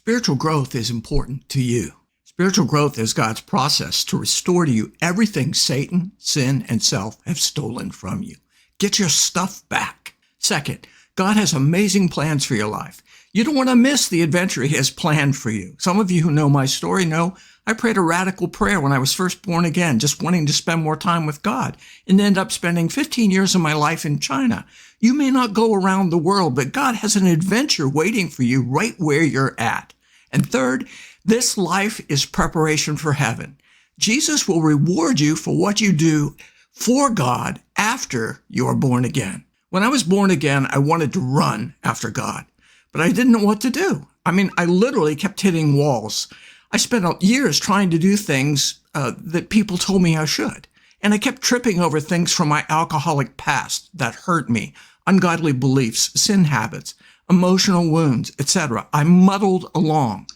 Spiritual growth is important to you. Spiritual growth is God's process to restore to you everything Satan, sin, and self have stolen from you. Get your stuff back. Second, God has amazing plans for your life. You don't want to miss the adventure He has planned for you. Some of you who know my story know I prayed a radical prayer when I was first born again, just wanting to spend more time with God, and ended up spending 15 years of my life in China. You may not go around the world, but God has an adventure waiting for you right where you're at. And third, this life is preparation for heaven. Jesus will reward you for what you do for God after you are born again. When I was born again, I wanted to run after God, but I didn't know what to do. I literally kept hitting walls. I spent years trying to do things that people told me I should. And I kept tripping over things from my alcoholic past that hurt me, ungodly beliefs, sin habits, emotional wounds, etc. I muddled along.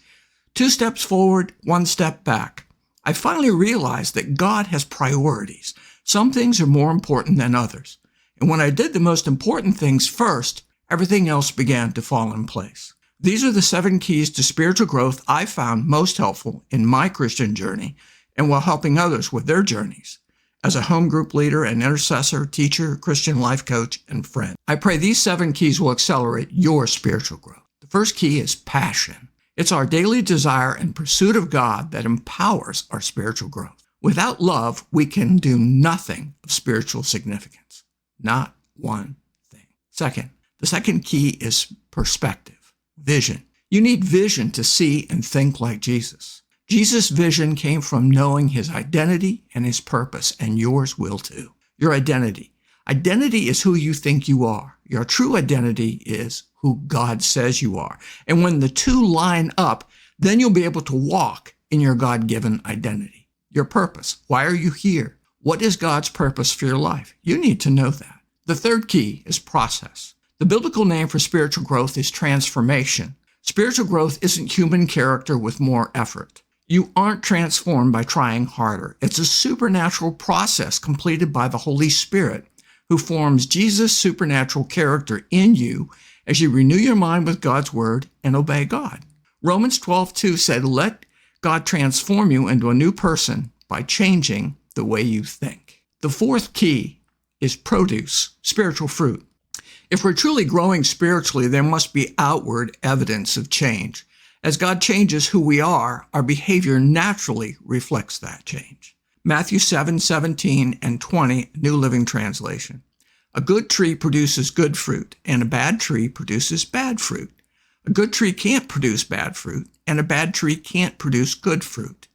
2 steps forward, 1 step back. I finally realized that God has priorities. Some things are more important than others. And when I did the most important things first, everything else began to fall in place. These are the 7 keys to spiritual growth I found most helpful in my Christian journey and while helping others with their journeys. As a home group leader, an intercessor, teacher, Christian life coach, and friend, I pray these 7 keys will accelerate your spiritual growth. The first key is passion. It's our daily desire and pursuit of God that empowers our spiritual growth. Without love, we can do nothing of spiritual significance. Not one thing. Second, the second key is perspective. Vision. You need vision to see and think like Jesus. Jesus' vision came from knowing His identity and His purpose, and yours will too. Your identity. Identity is who you think you are. Your true identity is who God says you are. And when the two line up, then you'll be able to walk in your God-given identity. Your purpose. Why are you here? What is God's purpose for your life? You need to know that. The third key is process. The biblical name for spiritual growth is transformation. Spiritual growth isn't human character with more effort. You aren't transformed by trying harder. It's a supernatural process completed by the Holy Spirit, who forms Jesus' supernatural character in you as you renew your mind with God's word and obey God. Romans 12:2 said, "Let God transform you into a new person by changing the way you think." The fourth key is produce, spiritual fruit. If we're truly growing spiritually, there must be outward evidence of change. As God changes who we are, our behavior naturally reflects that change. Matthew 7:17 and 20, New Living Translation. A good tree produces good fruit, and a bad tree produces bad fruit. A good tree can't produce bad fruit, and a bad tree can't produce good fruit.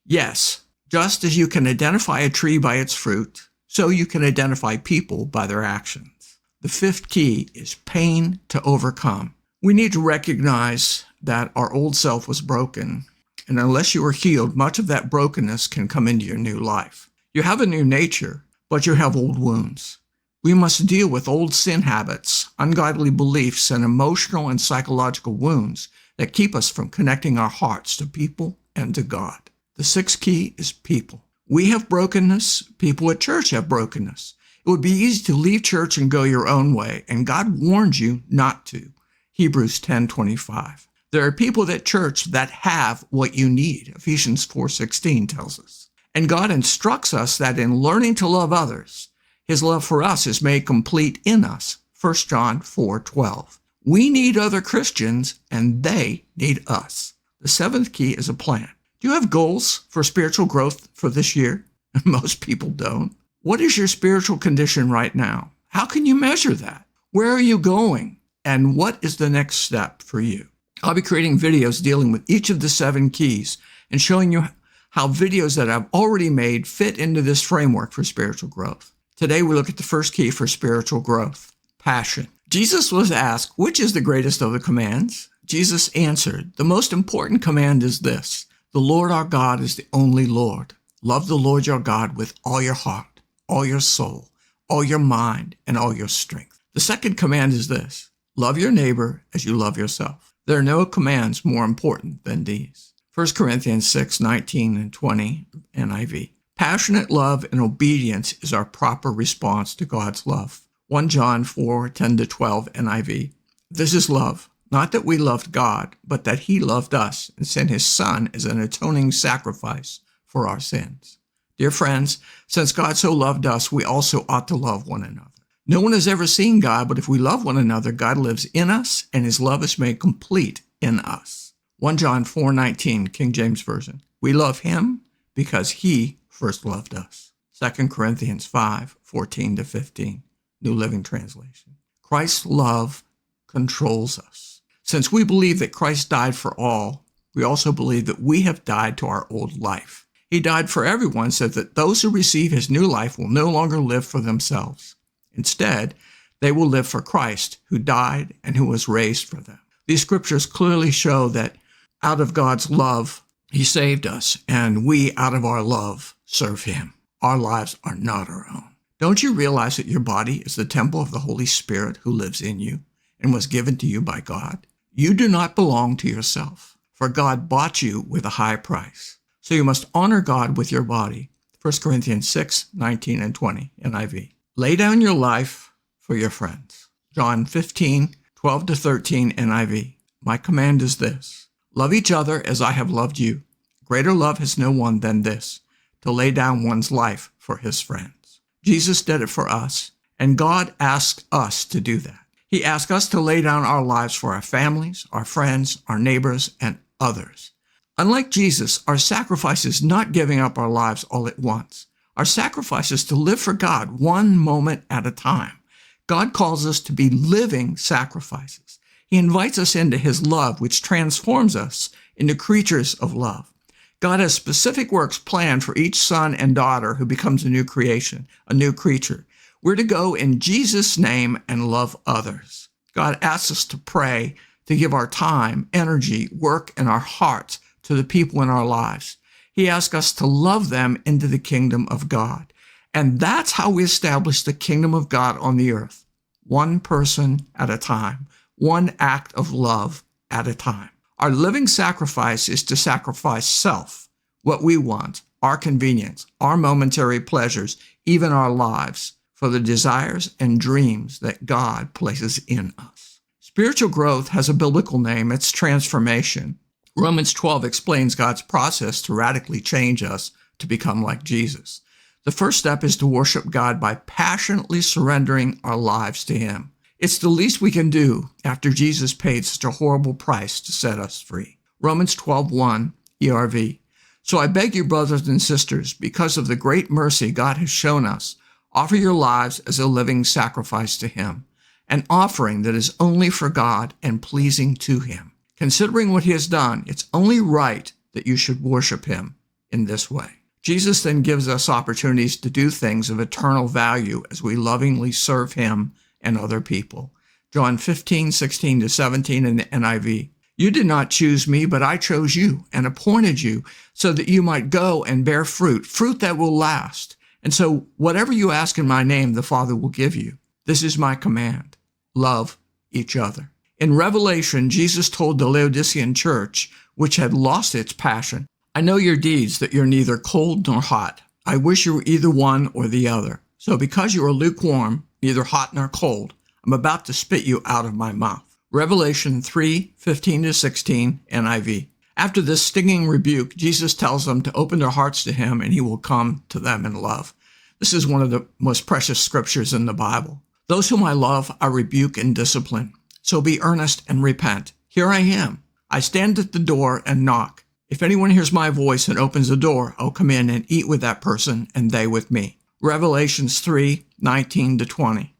Yes, just as you can identify a tree by its fruit, so you can identify people by their actions. The fifth key is pain to overcome. We need to recognize that our old self was broken, and unless you are healed, much of that brokenness can come into your new life. You have a new nature, but you have old wounds. We must deal with old sin habits, ungodly beliefs, and emotional and psychological wounds that keep us from connecting our hearts to people and to God. The sixth key is people. We have brokenness. People at church have brokenness. It would be easy to leave church and go your own way, and God warns you not to. Hebrews 10:25. There are people at church that have what you need, Ephesians 4:16 tells us. And God instructs us that in learning to love others, His love for us is made complete in us, 1 John 4:12. We need other Christians, and they need us. The seventh key is a plan. Do you have goals for spiritual growth for this year? Most people don't. What is your spiritual condition right now? How can you measure that? Where are you going? And what is the next step for you? I'll be creating videos dealing with each of the 7 keys and showing you how videos that I've already made fit into this framework for spiritual growth. Today, we look at the first key for spiritual growth, passion. Jesus was asked, which is the greatest of the commands? Jesus answered, the most important command is this: the Lord our God is the only Lord. Love the Lord your God with all your heart, all your soul, all your mind, and all your strength. The second command is this: love your neighbor as you love yourself. There are no commands more important than these. 1 Corinthians 6:19 and 20, NIV. Passionate love and obedience is our proper response to God's love. 1 John 4:10 to 12, NIV. This is love. Not that we loved God, but that he loved us and sent his Son as an atoning sacrifice for our sins. Dear friends, since God so loved us, we also ought to love one another. No one has ever seen God, but if we love one another, God lives in us, and his love is made complete in us. 1 John 4:19, King James Version. We love him because he first loved us. 2 Corinthians 5:14-15, New Living Translation. Christ's love controls us. Since we believe that Christ died for all, we also believe that we have died to our old life. He died for everyone so that those who receive his new life will no longer live for themselves. Instead, they will live for Christ, who died and who was raised for them. These scriptures clearly show that out of God's love, he saved us, and we, out of our love, serve him. Our lives are not our own. Don't you realize that your body is the temple of the Holy Spirit who lives in you and was given to you by God? You do not belong to yourself, for God bought you with a high price. So you must honor God with your body. 1 Corinthians 6:19 and 20, NIV. Lay down your life for your friends. John 15:12-13, NIV. My command is this: love each other as I have loved you. Greater love has no one than this, to lay down one's life for his friends. Jesus did it for us, and God asks us to do that. He asks us to lay down our lives for our families, our friends, our neighbors, and others. Unlike Jesus, our sacrifice is not giving up our lives all at once. Our sacrifice is to live for God one moment at a time. God calls us to be living sacrifices. He invites us into his love, which transforms us into creatures of love. God has specific works planned for each son and daughter who becomes a new creation, a new creature. We're to go in Jesus' name and love others. God asks us to pray, to give our time, energy, work, and our hearts to the people in our lives. He asks us to love them into the kingdom of God. And that's how we establish the kingdom of God on the earth, one person at a time, one act of love at a time. Our living sacrifice is to sacrifice self, what we want, our convenience, our momentary pleasures, even our lives, for the desires and dreams that God places in us. Spiritual growth has a biblical name. It's transformation. Romans 12 explains God's process to radically change us to become like Jesus. The first step is to worship God by passionately surrendering our lives to him. It's the least we can do after Jesus paid such a horrible price to set us free. Romans 12:1, ERV. So I beg you, brothers and sisters, because of the great mercy God has shown us, offer your lives as a living sacrifice to him, an offering that is only for God and pleasing to him. Considering what he has done, it's only right that you should worship him in this way. Jesus then gives us opportunities to do things of eternal value as we lovingly serve him and other people. John 15:16-17 in the NIV. You did not choose me, but I chose you and appointed you so that you might go and bear fruit, fruit that will last. And so whatever you ask in my name, the Father will give you. This is my command. Love each other. In Revelation, Jesus told the Laodicean church, which had lost its passion, I know your deeds, that you're neither cold nor hot. I wish you were either one or the other. So because you are lukewarm, neither hot nor cold, I'm about to spit you out of my mouth. Revelation 3:15-16, NIV. After this stinging rebuke, Jesus tells them to open their hearts to him and he will come to them in love. This is one of the most precious scriptures in the Bible. Those whom I love, I rebuke and discipline. So be earnest and repent. Here I am. I stand at the door and knock. If anyone hears my voice and opens the door, I'll come in and eat with that person and they with me. Revelations 3:19-20.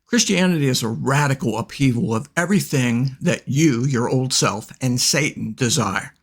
Christianity is a radical upheaval of everything that you, your old self, and Satan desire,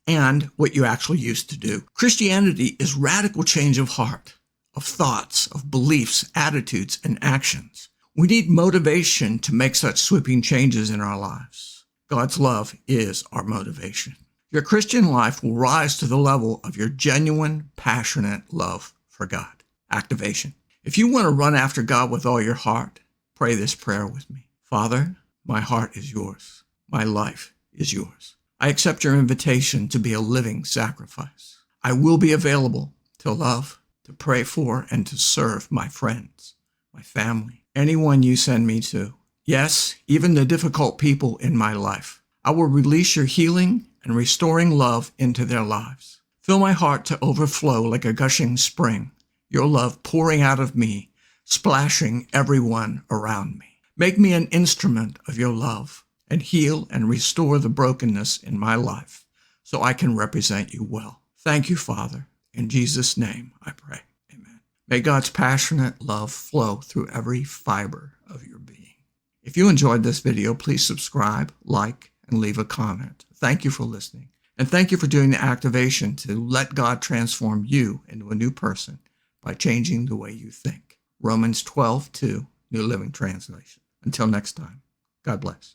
and what you actually used to do. Christianity is radical change of heart, of thoughts, of beliefs, attitudes, and actions. We need motivation to make such sweeping changes in our lives. God's love is our motivation. Your Christian life will rise to the level of your genuine, passionate love for God. Activation. If you want to run after God with all your heart, pray this prayer with me. Father, my heart is yours. My life is yours. I accept your invitation to be a living sacrifice. I will be available to love, to pray for, and to serve my friends, my family, anyone you send me to. Yes, even the difficult people in my life. I will release your healing and restoring love into their lives. Fill my heart to overflow like a gushing spring, your love pouring out of me, splashing everyone around me. Make me an instrument of your love and heal and restore the brokenness in my life so I can represent you well. Thank you, Father. In Jesus' name I pray. Amen. May God's passionate love flow through every fiber of your being. If you enjoyed this video, please subscribe, like, and leave a comment. Thank you for listening. And thank you for doing the activation to let God transform you into a new person by changing the way you think. Romans 12:2, New Living Translation. Until next time, God bless.